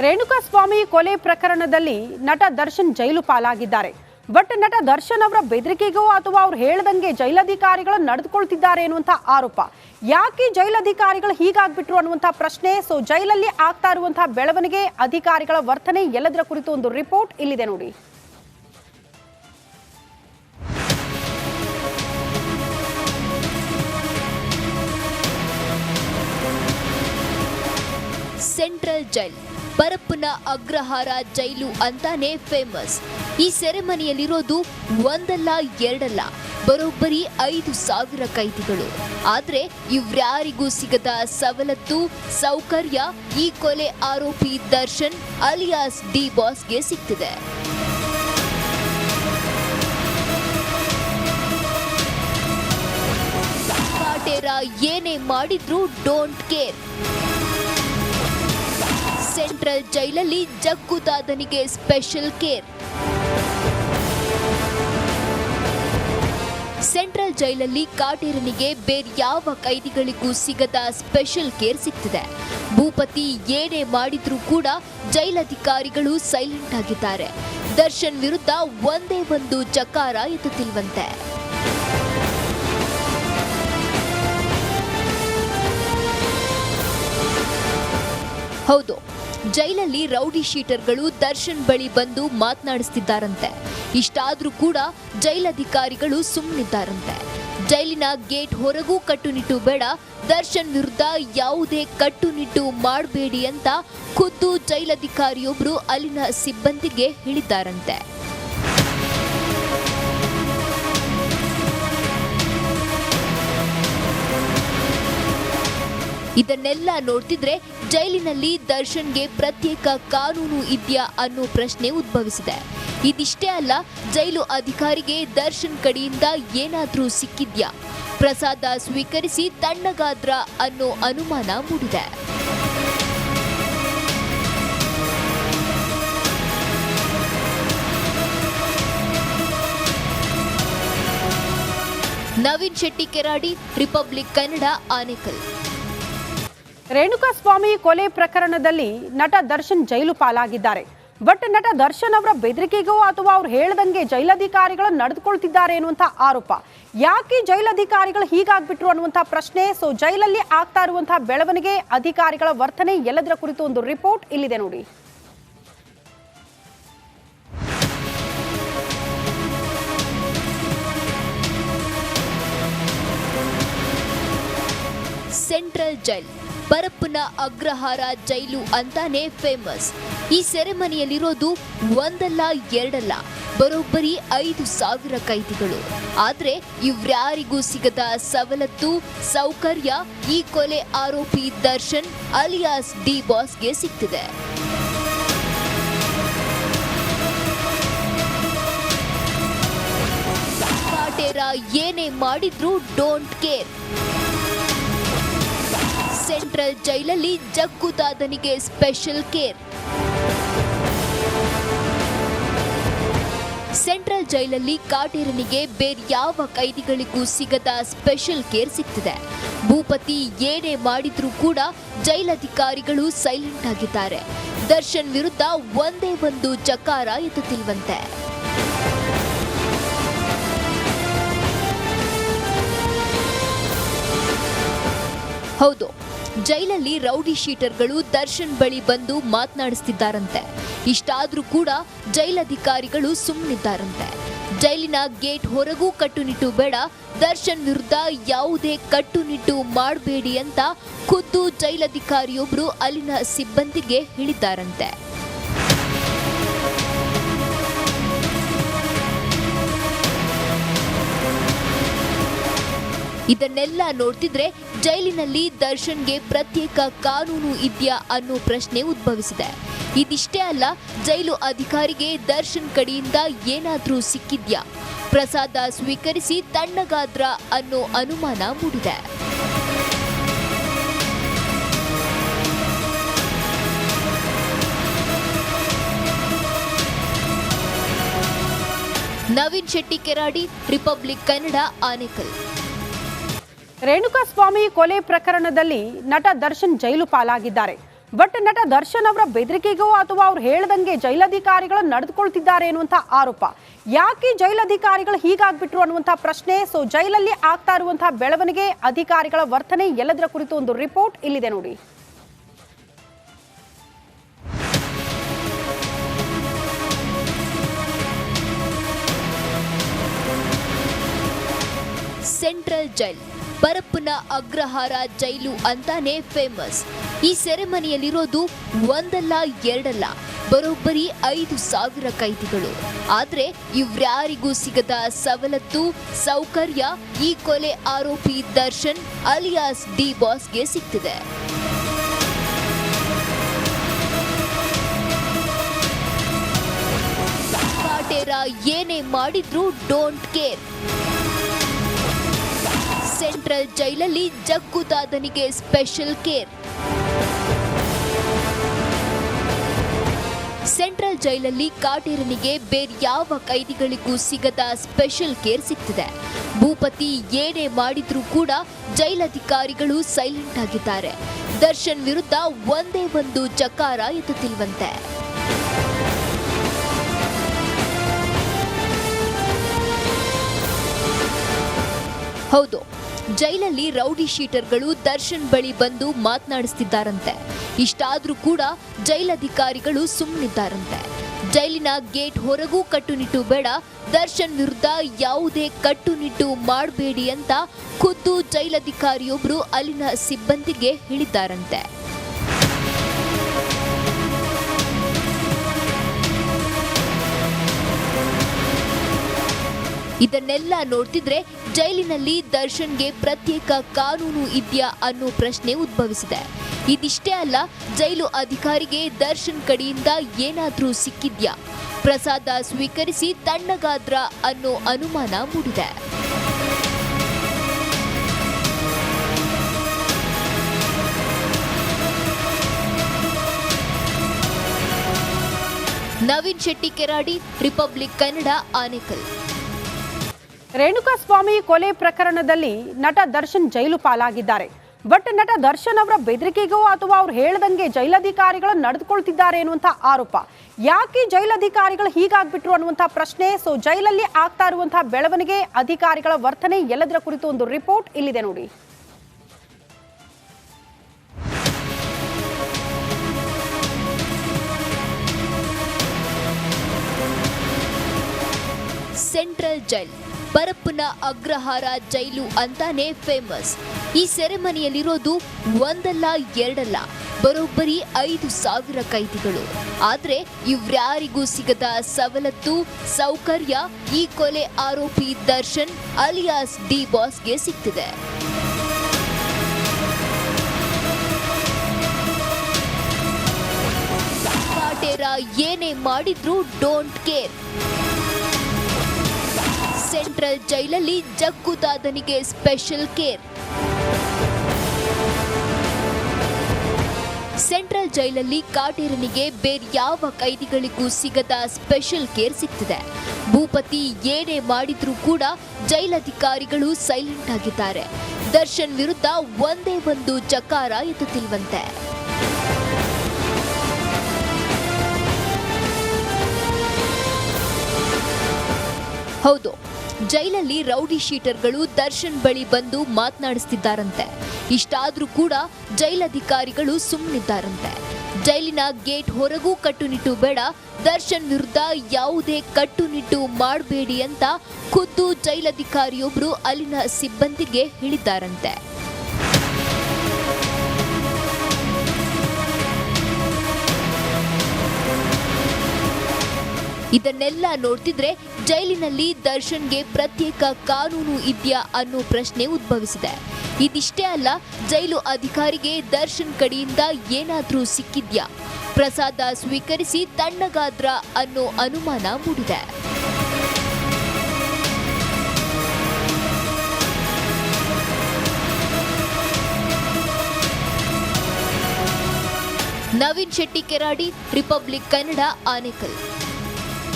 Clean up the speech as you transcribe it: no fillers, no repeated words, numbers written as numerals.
ರೇಣುಕಾಸ್ವಾಮಿ ಕೊಲೆ ಪ್ರಕರಣದಲ್ಲಿ ನಟ ದರ್ಶನ್ ಜೈಲು ಪಾಲಾಗಿದ್ದಾರೆ. ಬಟ್ ನಟ ದರ್ಶನ್ ಅವರ ಬೆದರಿಕೆಗೋ ಅಥವಾ ಅವ್ರು ಹೇಳ್ದಂಗೆ ಜೈಲಧಿಕಾರಿಗಳು ನಡೆದುಕೊಳ್ತಿದ್ದಾರೆ ಅನ್ನುವಂಥ ಆರೋಪ. ಯಾಕೆ ಜೈಲಧಿಕಾರಿಗಳು ಹೀಗಾಗ್ಬಿಟ್ರು ಅನ್ನುವಂಥ ಪ್ರಶ್ನೆ. ಸೊ ಜೈಲಲ್ಲಿ ಆಗ್ತಾ ಇರುವಂತಹ ಬೆಳವಣಿಗೆ, ಅಧಿಕಾರಿಗಳ ವರ್ತನೆ ಎಲ್ಲದರ ಕುರಿತು ಒಂದು ರಿಪೋರ್ಟ್ ಇಲ್ಲಿದೆ ನೋಡಿ. ಸೆಂಟ್ರಲ್ ಜೈಲ್ ಪರಪ್ಪನ ಅಗ್ರಹಾರ ಜೈಲು ಅಂತಾನೆ ಫೇಮಸ್. ಈ ಸೆರೆಮನಿಯಲ್ಲಿರೋದು ಒಂದಲ್ಲ ಎರಡಲ್ಲ, ಬರೋಬ್ಬರಿ 5,000 ಕೈದಿಗಳು. ಆದ್ರೆ ಇವ್ರ್ಯಾರಿಗೂ ಸಿಗದ ಸವಲತ್ತು, ಸೌಕರ್ಯ ಈ ಕೊಲೆ ಆರೋಪಿ ದರ್ಶನ್ ಅಲಿಯಾಸ್ ಡಿ ಬಾಸ್ಗೆ ಸಿಗ್ತಿದೆ. ಕಾಟೇರ ಏನೇ ಮಾಡಿದ್ರು ಡೋಂಟ್ ಕೇರ್. ಸೆಂಟ್ರಲ್ ಜೈಲಲ್ಲಿ ಜಗ್ಗುದಾದನಿಗೆ ಸ್ಪೆಷಲ್ ಕೇರ್. ಸೆಂಟ್ರಲ್ ಜೈಲಲ್ಲಿ ಕಾಟೇರನಿಗೆ ಬೇರ್ಯಾವ ಕೈದಿಗಳಿಗೂ ಸಿಗದ ಸ್ಪೆಷಲ್ ಕೇರ್ ಸಿಗ್ತಿದೆ. ಭೂಪತಿ ಏನೇ ಮಾಡಿದ್ರೂ ಕೂಡ ಜೈಲಧಿಕಾರಿಗಳು ಸೈಲೆಂಟ್ ಆಗಿದ್ದಾರೆ. ದರ್ಶನ್ ವಿರುದ್ಧ ಒಂದೇ ಒಂದು ಚಕಾರ ಎತ್ತುತ್ತಿಲ್ವಂತೆ. ಹೌದು, ಜೈಲಲ್ಲಿ ರೌಡಿ ಶೀಟರ್ಗಳು ದರ್ಶನ್ ಬಳಿ ಬಂದು ಮಾತನಾಡಿಸ್ತಿದ್ದಾರಂತೆ. ಇಷ್ಟಾದ್ರೂ ಕೂಡ ಜೈಲಧಿಕಾರಿಗಳು ಸುಮ್ಮನಿದ್ದಾರಂತೆ. ಜೈಲಿನ ಗೇಟ್ ಹೊರಗೂ ಕಟ್ಟುನಿಟ್ಟು ಬೇಡ, ದರ್ಶನ್ ವಿರುದ್ಧ ಯಾವುದೇ ಕಟ್ಟುನಿಟ್ಟು ಮಾಡಬೇಡಿ ಅಂತ ಖುದ್ದು ಜೈಲಧಿಕಾರಿಯೊಬ್ರು ಅಲ್ಲಿನ ಸಿಬ್ಬಂದಿಗೆ ಹೇಳಿದ್ದಾರಂತೆ. ಇದನ್ನೆಲ್ಲ ನೋಡ್ತಿದ್ರೆ ಜೈಲಿನಲ್ಲಿ ದರ್ಶನ್ಗೆ ಪ್ರತ್ಯೇಕ ಕಾನೂನು ಇದೆಯಾ ಅನ್ನೋ ಪ್ರಶ್ನೆ ಉದ್ಭವಿಸಿದೆ. ಇದಿಷ್ಟೇ ಅಲ್ಲ, ಜೈಲು ಅಧಿಕಾರಿಗೆ ದರ್ಶನ್ ಕಡೆಯಿಂದ ಏನಾದ್ರೂ ಸಿಕ್ಕಿದ್ಯಾ, ಪ್ರಸಾದ ಸ್ವೀಕರಿಸಿ ತಣ್ಣಗಾದ್ರ ಅನ್ನೋ ಅನುಮಾನ ಮೂಡಿದೆ. ನವೀನ್ ಶೆಟ್ಟಿ ಕೆರಾಡಿ, ರಿಪಬ್ಲಿಕ್ ಕನ್ನಡ, ಆನೇಕಲ್. ರೇಣುಕಾಸ್ವಾಮಿ ಕೊಲೆ ಪ್ರಕರಣದಲ್ಲಿ ನಟ ದರ್ಶನ್ ಜೈಲು ಪಾಲಾಗಿದ್ದಾರೆ. ಬಟ್ ನಟ ದರ್ಶನ್ ಅವರ ಬೆದರಿಕೆಗೋ ಅಥವಾ ಅವ್ರು ಹೇಳ್ದಂಗೆ ಜೈಲಧಿಕಾರಿಗಳು ನಡೆದುಕೊಳ್ತಿದ್ದಾರೆ ಅನ್ನುವಂಥ ಆರೋಪ. ಯಾಕೆ ಜೈಲಧಿಕಾರಿಗಳು ಹೀಗಾಗ್ಬಿಟ್ರು ಅನ್ನುವಂಥ ಪ್ರಶ್ನೆ. ಸೊ ಜೈಲಲ್ಲಿ ಆಗ್ತಾ ಇರುವಂತಹ ಬೆಳವಣಿಗೆ, ಅಧಿಕಾರಿಗಳ ವರ್ತನೆ ಎಲ್ಲದರ ಕುರಿತು ಒಂದು ರಿಪೋರ್ಟ್ ಇಲ್ಲಿದೆ ನೋಡಿ. ಸೆಂಟ್ರಲ್ ಜೈಲ್ ಪರಪ್ಪನ ಅಗ್ರಹಾರ ಜೈಲು ಅಂತಾನೆ ಫೇಮಸ್. ಈ ಸೆರೆಮನಿಯಲ್ಲಿರೋದು ಒಂದಲ್ಲ ಎರಡಲ್ಲ, ಬರೋಬ್ಬರಿ 5,000 ಕೈದಿಗಳು. ಆದ್ರೆ ಇವ್ರ್ಯಾರಿಗೂ ಸಿಗದ ಸವಲತ್ತು, ಸೌಕರ್ಯ ಈ ಕೊಲೆ ಆರೋಪಿ ದರ್ಶನ್ ಅಲಿಯಾಸ್ ಡಿ ಬಾಸ್ಗೆ ಸಿಗ್ತಿದೆ. ಕಾಟೇರ ಏನೇ ಮಾಡಿದ್ರು ಡೋಂಟ್ ಕೇರ್. ಸೆಂಟ್ರಲ್ ಜೈಲಲ್ಲಿ ಜಗ್ಗುದಾದನಿಗೆ ಸ್ಪೆಷಲ್ ಕೇರ್. ಸೆಂಟ್ರಲ್ ಜೈಲಲ್ಲಿ ಕಾಟೇರನಿಗೆ ಬೇರ್ಯಾವ ಕೈದಿಗಳಿಗೂ ಸಿಗದ ಸ್ಪೆಷಲ್ ಕೇರ್ ಸಿಗ್ತಿದೆ. ಭೂಪತಿ ಏನೇ ಮಾಡಿದ್ರೂ ಕೂಡ ಜೈಲಧಿಕಾರಿಗಳು ಸೈಲೆಂಟ್ ಆಗಿದ್ದಾರೆ. ದರ್ಶನ್ ವಿರುದ್ಧ ಒಂದೇ ಒಂದು ಚಕಾರ ಎತ್ತುತ್ತಿಲ್ವಂತೆ. ಹೌದು, ಜೈಲಲ್ಲಿ ರೌಡಿ ಶೀಟರ್ಗಳು ದರ್ಶನ್ ಬಳಿ ಬಂದು ಮಾತನಾಡಿಸ್ತಿದ್ದಾರಂತೆ. ಇಷ್ಟಾದ್ರೂ ಕೂಡ ಜೈಲಧಿಕಾರಿಗಳು ಸುಮ್ಮನಿದ್ದಾರಂತೆ. ಜೈಲಿನ ಗೇಟ್ ಹೊರಗೂ ಕಟ್ಟುನಿಟ್ಟು ಬೇಡ, ದರ್ಶನ್ ವಿರುದ್ಧ ಯಾವುದೇ ಕಟ್ಟುನಿಟ್ಟು ಮಾಡಬೇಡಿ ಅಂತ ಖುದ್ದು ಜೈಲಧಿಕಾರಿಯೊಬ್ರು ಅಲ್ಲಿನ ಸಿಬ್ಬಂದಿಗೆ ಹೇಳಿದ್ದಾರಂತೆ. ಇದನ್ನೆಲ್ಲ ನೋಡ್ತಿದ್ರೆ ಜೈಲಿನಲ್ಲಿ ದರ್ಶನ್ಗೆ ಪ್ರತ್ಯೇಕ ಕಾನೂನು ಇದೆಯಾ ಅನ್ನೋ ಪ್ರಶ್ನೆ ಉದ್ಭವಿಸಿದೆ. ಇದಿಷ್ಟೇ ಅಲ್ಲ, ಜೈಲು ಅಧಿಕಾರಿಗೆ ದರ್ಶನ್ ಕಡೆಯಿಂದ ಏನಾದ್ರೂ ಸಿಕ್ಕಿದ್ಯಾ, ಪ್ರಸಾದ ಸ್ವೀಕರಿಸಿ ತಣ್ಣಗಾದ್ರ ಅನ್ನೋ ಅನುಮಾನ ಮೂಡಿದೆ. ನವೀನ್ ಶೆಟ್ಟಿ ಕೆರಾಡಿ, ರಿಪಬ್ಲಿಕ್ ಕನ್ನಡ, ಆನೇಕಲ್. ರೇಣುಕಾಸ್ವಾಮಿ ಕೊಲೆ ಪ್ರಕರಣದಲ್ಲಿ ನಟ ದರ್ಶನ್ ಜೈಲು ಪಾಲಾಗಿದ್ದಾರೆ. ಬಟ್ ನಟ ದರ್ಶನ್ ಅವರ ಬೆದರಿಕೆಗೋ ಅಥವಾ ಅವ್ರು ಹೇಳ್ದಂಗೆ ಜೈಲಧಿಕಾರಿಗಳು ನಡೆದುಕೊಳ್ತಿದ್ದಾರೆ ಅನ್ನುವಂಥ ಆರೋಪ. ಯಾಕೆ ಜೈಲಧಿಕಾರಿಗಳು ಹೀಗಾಗ್ಬಿಟ್ರು ಅನ್ನುವಂಥ ಪ್ರಶ್ನೆ. ಸೊ ಜೈಲಲ್ಲಿ ಆಗ್ತಾ ಇರುವಂತಹ ಬೆಳವಣಿಗೆ, ಅಧಿಕಾರಿಗಳ ವರ್ತನೆ ಎಲ್ಲದರ ಕುರಿತು ಒಂದು ರಿಪೋರ್ಟ್ ಇಲ್ಲಿದೆ ನೋಡಿ. ಸೆಂಟ್ರಲ್ ಜೈಲ್ ಪರಪ್ಪನ ಅಗ್ರಹಾರ ಜೈಲು ಅಂತಾನೆ ಫೇಮಸ್. ಈ ಸೆರೆಮನಿಯಲ್ಲಿರೋದು ಒಂದಲ್ಲ ಎರಡಲ್ಲ, ಬರೋಬ್ಬರಿ 5,000 ಕೈದಿಗಳು. ಆದ್ರೆ ಇವ್ರ್ಯಾರಿಗೂ ಸಿಗದ ಸವಲತ್ತು, ಸೌಕರ್ಯ ಈ ಕೊಲೆ ಆರೋಪಿ ದರ್ಶನ್ ಅಲಿಯಾಸ್ ಡಿ ಬಾಸ್ಗೆ ಸಿಗ್ತಿದೆ. ಕಾಟೇರ ಏನೇ ಮಾಡಿದ್ರು ಡೋಂಟ್ ಕೇರ್. ಸೆಂಟ್ರಲ್ ಜೈಲಲ್ಲಿ ಜಗ್ಗುದಾದನಿಗೆ ಸ್ಪೆಷಲ್ ಕೇರ್. ಸೆಂಟ್ರಲ್ ಜೈಲಲ್ಲಿ ಕಾಟೇರನಿಗೆ ಬೇರ್ಯಾವ ಕೈದಿಗಳಿಗೂ ಸಿಗದ ಸ್ಪೆಷಲ್ ಕೇರ್ ಸಿಗ್ತಿದೆ. ಭೂಪತಿ ಏನೇ ಮಾಡಿದ್ರೂ ಕೂಡ ಜೈಲಧಿಕಾರಿಗಳು ಸೈಲೆಂಟ್ ಆಗಿದ್ದಾರೆ. ದರ್ಶನ್ ವಿರುದ್ಧ ಒಂದೇ ಒಂದು ಚಕಾರ ಎತ್ತುತ್ತಿಲ್ವಂತೆ. ಹೌದು, ಜೈಲಲ್ಲಿ ರೌಡಿ ಶೀಟರ್ಗಳು ದರ್ಶನ್ ಬಳಿ ಬಂದು ಮಾತನಾಡಿಸ್ತಿದ್ದಾರಂತೆ. ಇಷ್ಟಾದ್ರೂ ಕೂಡ ಜೈಲಧಿಕಾರಿಗಳು ಸುಮ್ಮನಿದ್ದಾರಂತೆ. ಜೈಲಿನ ಗೇಟ್ ಹೊರಗೂ ಕಟ್ಟುನಿಟ್ಟು ಬೇಡ, ದರ್ಶನ್ ವಿರುದ್ಧ ಯಾವುದೇ ಕಟ್ಟುನಿಟ್ಟು ಮಾಡಬೇಡಿ ಅಂತ ಖುದ್ದು ಜೈಲಧಿಕಾರಿಯೊಬ್ಬರು ಅಲ್ಲಿನ ಸಿಬ್ಬಂದಿಗೆ ಹೇಳಿದ್ದಾರಂತೆ. ಇದನ್ನೆಲ್ಲ ನೋಡ್ತಿದ್ರೆ ಜೈಲಿನಲ್ಲಿ ದರ್ಶನ್ಗೆ ಪ್ರತ್ಯೇಕ ಕಾನೂನು ಇದೆಯಾ ಅನ್ನೋ ಪ್ರಶ್ನೆ ಉದ್ಭವಿಸಿದೆ. ಇದಿಷ್ಟೇ ಅಲ್ಲ, ಜೈಲು ಅಧಿಕಾರಿಗೆ ದರ್ಶನ್ ಕಡೆಯಿಂದ ಏನಾದ್ರೂ ಸಿಕ್ಕಿದ್ಯಾ, ಪ್ರಸಾದ ಸ್ವೀಕರಿಸಿ ತಣ್ಣಗಾದ್ರ ಅನ್ನೋ ಅನುಮಾನ ಮೂಡಿದೆ. ನವೀನ್ ಶೆಟ್ಟಿ ಕೆರಾಡಿ, ರಿಪಬ್ಲಿಕ್ ಕನ್ನಡ, ಆನೇಕಲ್. ರೇಣುಕಾಸ್ವಾಮಿ ಕೊಲೆ ಪ್ರಕರಣದಲ್ಲಿ ನಟ ದರ್ಶನ್ ಜೈಲು ಪಾಲಾಗಿದ್ದಾರೆ. ಬಟ್ ನಟ ದರ್ಶನ್ ಅವರ ಬೆದರಿಕೆಗೋ ಅಥವಾ ಅವ್ರು ಹೇಳ್ದಂಗೆ ಜೈಲಧಿಕಾರಿಗಳು ನಡೆದುಕೊಳ್ತಿದ್ದಾರೆ ಅನ್ನುವಂಥ ಆರೋಪ. ಯಾಕೆ ಜೈಲಧಿಕಾರಿಗಳು ಹೀಗಾಗ್ಬಿಟ್ರು ಅನ್ನುವಂಥ ಪ್ರಶ್ನೆ. ಸೊ ಜೈಲಲ್ಲಿ ಆಗ್ತಾ ಇರುವಂತಹ ಬೆಳವಣಿಗೆ, ಅಧಿಕಾರಿಗಳ ವರ್ತನೆ ಎಲ್ಲದರ ಕುರಿತು ಒಂದು ರಿಪೋರ್ಟ್ ಇಲ್ಲಿದೆ ನೋಡಿ. ಸೆಂಟ್ರಲ್ ಜೈಲ್ ಪರಪ್ಪನ ಅಗ್ರಹಾರ ಜೈಲು ಅಂತಾನೆ ಫೇಮಸ್. ಈ ಸೆರೆಮನಿಯಲ್ಲಿರೋದು ಒಂದಲ್ಲ ಎರಡಲ್ಲ, ಬರೋಬ್ಬರಿ 5,000 ಕೈದಿಗಳು. ಆದ್ರೆ ಇವ್ರ್ಯಾರಿಗೂ ಸಿಗದ ಸವಲತ್ತು, ಸೌಕರ್ಯ ಈ ಕೊಲೆ ಆರೋಪಿ ದರ್ಶನ್ ಅಲಿಯಾಸ್ ಡಿ ಬಾಸ್ಗೆ ಸಿಗ್ತಿದೆ. ಕಾಟೇರ ಏನೇ ಮಾಡಿದ್ರು ಡೋಂಟ್ ಕೇರ್. ಸೆಂಟ್ರಲ್ ಜೈಲಲ್ಲಿ ಜಗ್ಗುದಾದನಿಗೆ ಸ್ಪೆಷಲ್ ಕೇರ್. ಸೆಂಟ್ರಲ್ ಜೈಲಲ್ಲಿ ಕಾಟೇರನಿಗೆ ಬೇರ್ಯಾವ ಕೈದಿಗಳಿಗೂ ಸಿಗದ ಸ್ಪೆಷಲ್ ಕೇರ್ ಸಿಗ್ತಿದೆ. ಭೂಪತಿ ಏನೇ ಮಾಡಿದ್ರೂ ಕೂಡ ಜೈಲಧಿಕಾರಿಗಳು ಸೈಲೆಂಟ್ ಆಗಿದ್ದಾರೆ. ದರ್ಶನ್ ವಿರುದ್ಧ ಒಂದೇ ಒಂದು ಚಕಾರ ಎತ್ತುತ್ತಿಲ್ವಂತೆ. ಹೌದು, ಜೈಲಲ್ಲಿ ರೌಡಿ ಶೀಟರ್ಗಳು ದರ್ಶನ್ ಬಳಿ ಬಂದು ಮಾತನಾಡಿಸ್ತಿದ್ದಾರಂತೆ. ಇಷ್ಟಾದ್ರೂ ಕೂಡ ಜೈಲಧಿಕಾರಿಗಳು ಸುಮ್ಮನಿದ್ದಾರಂತೆ. ಜೈಲಿನ ಗೇಟ್ ಹೊರಗೂ ಕಟ್ಟುನಿಟ್ಟು ಬೇಡ, ದರ್ಶನ್ ವಿರುದ್ಧ ಯಾವುದೇ ಕಟ್ಟುನಿಟ್ಟು ಮಾಡಬೇಡಿ ಅಂತ ಖುದ್ದು ಜೈಲಧಿಕಾರಿಯೊಬ್ಬರು ಅಲ್ಲಿನ ಸಿಬ್ಬಂದಿಗೆ ಹೇಳಿದ್ದಾರಂತೆ. ಇದನ್ನೆಲ್ಲ ನೋಡ್ತಿದ್ರೆ ಜೈಲಿನಲ್ಲಿ ದರ್ಶನ್ಗೆ ಪ್ರತ್ಯೇಕ ಕಾನೂನು ಇದೆಯಾ ಅನ್ನೋ ಪ್ರಶ್ನೆ ಉದ್ಭವಿಸಿದೆ. ಇದಿಷ್ಟೇ ಅಲ್ಲ, ಜೈಲು ಅಧಿಕಾರಿಗೆ ದರ್ಶನ್ ಕಡೆಯಿಂದ ಏನಾದ್ರೂ ಸಿಕ್ಕಿದ್ಯಾ, ಪ್ರಸಾದ ಸ್ವೀಕರಿಸಿ ತಣ್ಣಗಾದ್ರ ಅನ್ನೋ ಅನುಮಾನ ಮೂಡಿದೆ. ನವೀನ್ ಶೆಟ್ಟಿ ಕೆರಾಡಿ, ರಿಪಬ್ಲಿಕ್ ಕನ್ನಡ, ಆನೇಕಲ್.